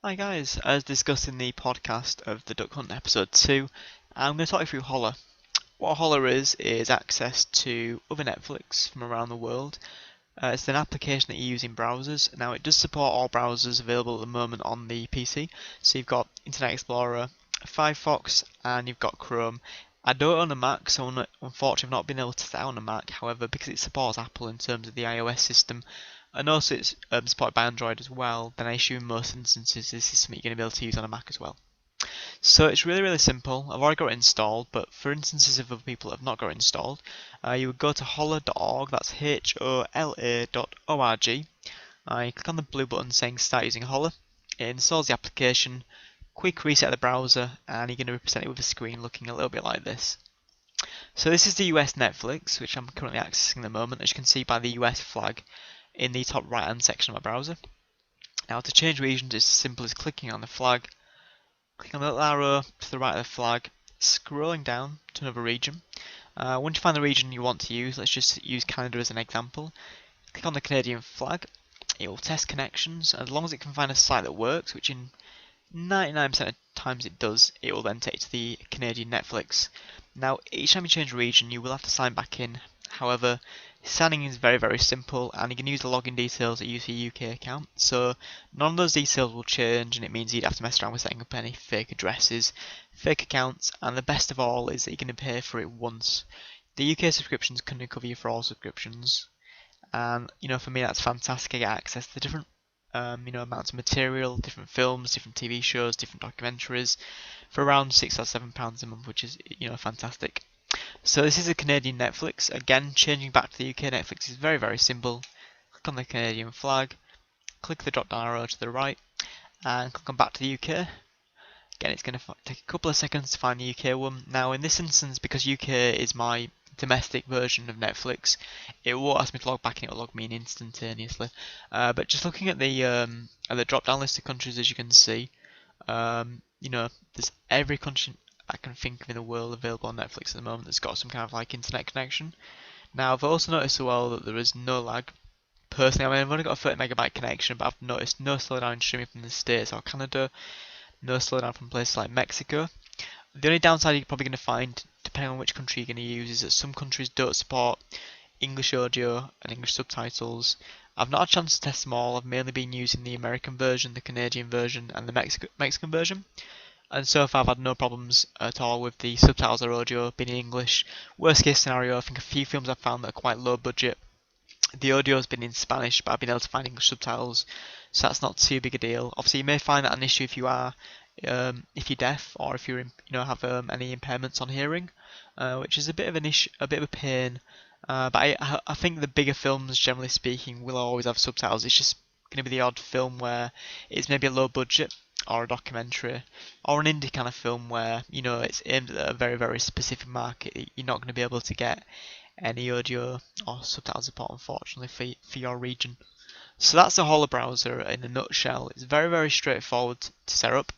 Hi guys, as discussed in the podcast of the Duck Hunt episode 2, I'm going to talk you through Hola. What Hola is access to other Netflix from around the world. It's an application that you use in browsers. Now it does support all browsers available at the moment on the PC. So you've got Internet Explorer, Firefox, and you've got Chrome. I don't own a Mac, so unfortunately I've not been able to test it out on a Mac. However, because it supports Apple in terms of the iOS system, and also it's supported by Android as well, then I assume in most instances this is something you're going to be able to use on a Mac as well. So it's really simple. I've already got it installed, but for instances of other people that have not got it installed, you would go to hola.org, that's hola.org. You click on the blue button saying start using Hola. It installs the application, quick reset of the browser, and you're going to be presented with a screen looking a little bit like this. So this is the US Netflix, which I'm currently accessing at the moment, as you can see by the US flag in the top right hand section of my browser. Now to change regions it's as simple as clicking on the flag, click on the little arrow to the right of the flag, scrolling down to another region. Once you find the region you want to use, let's just use Canada as an example. Click on the Canadian flag, it will test connections, and as long as it can find a site that works, which in 99% of times it does, it will then take you to the Canadian Netflix. Now, each time you change region, you will have to sign back in. However, signing in is very simple, and you can use the login details that you use for your UK account. So, none of those details will change, and it means you'd have to mess around with setting up any fake addresses, fake accounts, and the best of all is that you're going to pay for it once. The UK subscriptions can cover you for all subscriptions, and for me that's fantastic. I get access to different amounts of material, different films, different TV shows, different documentaries for around £6 or £7 a month, which is fantastic. So this is a Canadian Netflix. Again, changing back to the UK Netflix is very simple. Click on the Canadian flag, click the drop down arrow to the right, and click on back to the UK. Again, it's going to take a couple of seconds to find the UK one. Now, in this instance, because UK is my domestic version of Netflix, it won't ask me to log back and it will log me in instantaneously. But just looking at the drop-down list of countries, as you can see, there's every country I can think of in the world available on Netflix at the moment that's got some kind of like internet connection. Now, I've also noticed as well that there is no lag. Personally, I mean, I've only got a 30 megabyte connection, but I've noticed no slowdown streaming from the States or Canada, no slowdown from places like Mexico. The only downside you're probably going to find, depending on which country you're going to use, is that some countries don't support English audio and English subtitles. I've not had a chance to test them all. I've mainly been using the American version, the Canadian version, and the Mexican version. And so far I've had no problems at all with the subtitles or audio being in English. Worst case scenario, I think a few films I've found that are quite low budget, the audio has been in Spanish, but I've been able to find English subtitles, so that's not too big a deal. Obviously, you may find that an issue if you're deaf or if have any impairments on hearing, which is a bit of an issue, a bit of a pain. But I think the bigger films, generally speaking, will always have subtitles. It's just going to be the odd film where it's maybe a low budget or a documentary or an indie kind of film where it's aimed at a very specific market. You're not going to be able to get any audio or subtitle support, unfortunately, for your region. So that's the Hola browser in a nutshell. It's very straightforward to set up.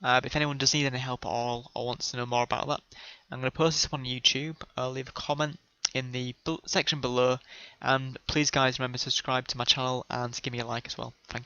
But if anyone does need any help at all or wants to know more about that, I'm going to post this up on YouTube. I'll leave a comment in the section below, and please guys remember to subscribe to my channel and to give me a like as well. Thank you.